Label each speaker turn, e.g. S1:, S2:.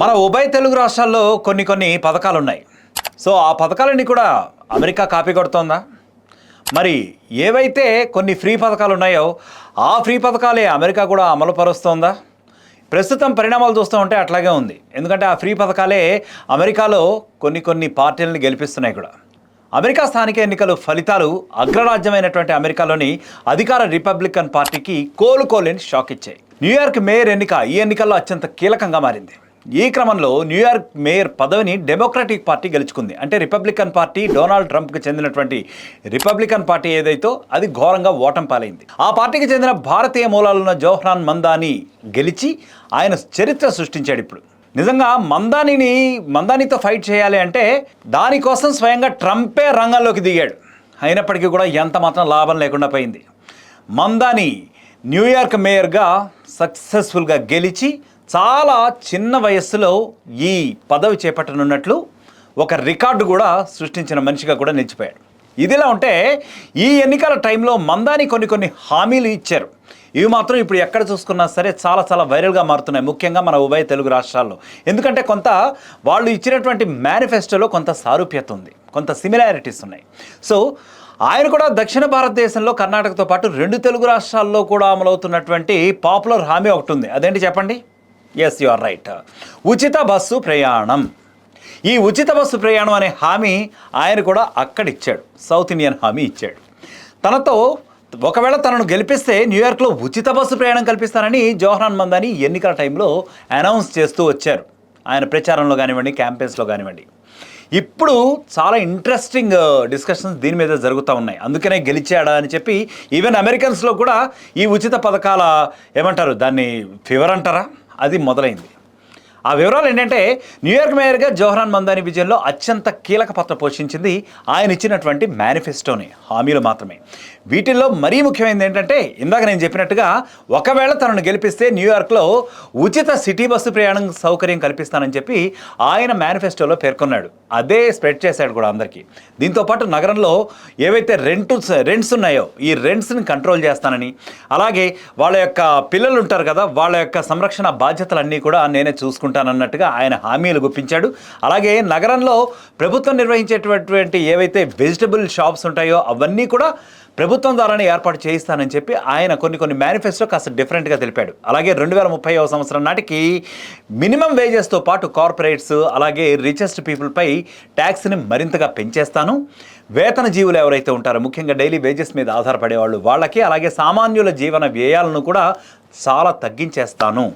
S1: మన ఉభయ తెలుగు రాష్ట్రాల్లో కొన్ని పథకాలు ఉన్నాయి. సో ఆ పథకాలన్నీ కూడా అమెరికా కాపీ కొడుతోందా? మరి ఏవైతే కొన్ని ఫ్రీ పథకాలు ఉన్నాయో ఆ ఫ్రీ పథకాలే అమెరికా కూడా అమలు పరుస్తోందా? ప్రస్తుతం పరిణామాలు చూస్తూ ఉంటే అట్లాగే ఉంది. ఎందుకంటే ఆ ఫ్రీ పథకాలే అమెరికాలో కొన్ని పార్టీలను గెలిపిస్తున్నాయి కూడా. అమెరికా స్థానిక ఎన్నికల ఫలితాలు అగ్రరాజ్యమైనటువంటి అమెరికాలోని అధికార రిపబ్లికన్ పార్టీకి కోలుకోలేని షాక్ ఇచ్చాయి. న్యూయార్క్ మేయర్ ఎన్నిక ఈ ఎన్నికల్లో అత్యంత కీలకంగా మారింది. ఈ క్రమంలో న్యూయార్క్ మేయర్ పదవిని డెమోక్రటిక్ పార్టీ గెలుచుకుంది. అంటే రిపబ్లికన్ పార్టీ, డొనాల్డ్ ట్రంప్కి చెందినటువంటి రిపబ్లికన్ పార్టీ ఏదైతో అది ఘోరంగా ఓటమి పాలైంది. ఆ పార్టీకి చెందిన భారతీయ మూలాలున్న జోహ్రాన్ మందాని గెలిచి ఆయన చరిత్ర సృష్టించాడు. ఇప్పుడు నిజంగా మందానితో ఫైట్ చేయాలి అంటే దానికోసం స్వయంగా ట్రంపే రంగంలోకి దిగాడు. అయినప్పటికీ కూడా ఎంత మాత్రం లాభం లేకుండా పోయింది. మందాని న్యూయార్క్ మేయర్గా సక్సెస్ఫుల్గా గెలిచి చాలా చిన్న వయస్సులో ఈ పదవి చేపట్టనున్నట్లు ఒక రికార్డు కూడా సృష్టించిన మనిషిగా కూడా నిలిచిపోయాడు. ఇదిలా ఉంటే ఈ ఎన్నికల టైంలో మందాని కొన్ని హామీలు ఇచ్చారు. ఇవి మాత్రం ఇప్పుడు ఎక్కడ చూసుకున్నా సరే చాలా వైరల్గా మారుతున్నాయి, ముఖ్యంగా మన ఉభయ తెలుగు రాష్ట్రాల్లో. ఎందుకంటే వాళ్ళు ఇచ్చినటువంటి మేనిఫెస్టోలో కొంత సారూప్యత ఉంది, కొంత సిమిలారిటీస్ ఉన్నాయి. సో ఆయన కూడా దక్షిణ భారతదేశంలో కర్ణాటకతో పాటు 2 తెలుగు రాష్ట్రాల్లో కూడా అమలవుతున్నటువంటి పాపులర్ హామీ ఒకటి ఉంది. అదేంటి చెప్పండి? ఎస్, యు ఆర్ రైట్, ఉచిత బస్సు ప్రయాణం. ఈ ఉచిత బస్సు ప్రయాణం అనే హామీ ఆయన కూడా అక్కడిచ్చాడు, సౌత్ ఇండియన్ హామీ ఇచ్చాడు. ఒకవేళ తనను గెలిపిస్తే న్యూయార్క్లో ఉచిత బస్సు ప్రయాణం కల్పిస్తానని జోహ్రాన్ మందాని ఎన్నికల టైంలో అనౌన్స్ చేస్తూ వచ్చారు, ఆయన ప్రచారంలో కానివ్వండి, క్యాంపెయిన్స్లో కానివ్వండి. ఇప్పుడు చాలా ఇంట్రెస్టింగ్ డిస్కషన్స్ దీని మీద జరుగుతూ ఉన్నాయి. అందుకనే గెలిచాడా అని చెప్పి ఈవెన్ అమెరికన్స్లో కూడా ఈ ఉచిత పథకాల ఏమంటారు, దాన్ని ఫీవర్ అంటారా, అది మొదలైంది. ఆ వివరాలు ఏంటంటే న్యూయార్క్ మేయర్గా జోహ్రాన్ మందాని విజయంలో అత్యంత కీలక పాత్ర పోషించింది ఆయన ఇచ్చినటువంటి మేనిఫెస్టోని హామీలు మాత్రమే. వీటిల్లో మరీ ముఖ్యమైనది ఏంటంటే ఇందాక నేను చెప్పినట్టుగా ఒకవేళ తనను గెలిపిస్తే న్యూయార్క్లో ఉచిత సిటీ బస్సు ప్రయాణం సౌకర్యం కల్పిస్తానని చెప్పి ఆయన మేనిఫెస్టోలో పేర్కొన్నాడు. అదే స్ప్రెడ్ చేశాడు కూడా అందరికీ. దీంతోపాటు నగరంలో ఏవైతే రెంట్స్ ఉన్నాయో ఈ రెంట్స్ని కంట్రోల్ చేస్తానని, అలాగే వాళ్ళ యొక్క పిల్లలు ఉంటారు కదా, వాళ్ళ యొక్క సంరక్షణ బాధ్యతలన్నీ కూడా నేనే చూసుకుంటానన్నట్టుగా ఆయన హామీలు గుప్పించాడు. అలాగే నగరంలో ప్రభుత్వం నిర్వహించేటటువంటి ఏవైతే వెజిటబుల్ షాప్స్ ఉంటాయో అవన్నీ కూడా ప్రభుత్వం ద్వారానే ఏర్పాటు చేయిస్తానని చెప్పి ఆయన కొన్ని మేనిఫెస్టో కాస్త డిఫరెంట్గా తెలిపాడు. అలాగే 2030వ సంవత్సరం నాటికి మినిమం వేజెస్తో పాటు కార్పొరేట్స్ అలాగే రిచెస్ట్ పీపుల్పై ట్యాక్స్ని మరింతగా పెంచేస్తాను. వేతన జీవులు ఎవరైతే ఉంటారో, ముఖ్యంగా డైలీ వేజెస్ మీద ఆధారపడేవాళ్ళు వాళ్ళకి, అలాగే సామాన్యుల జీవన వ్యయాలను కూడా చాలా తగ్గించేస్తాను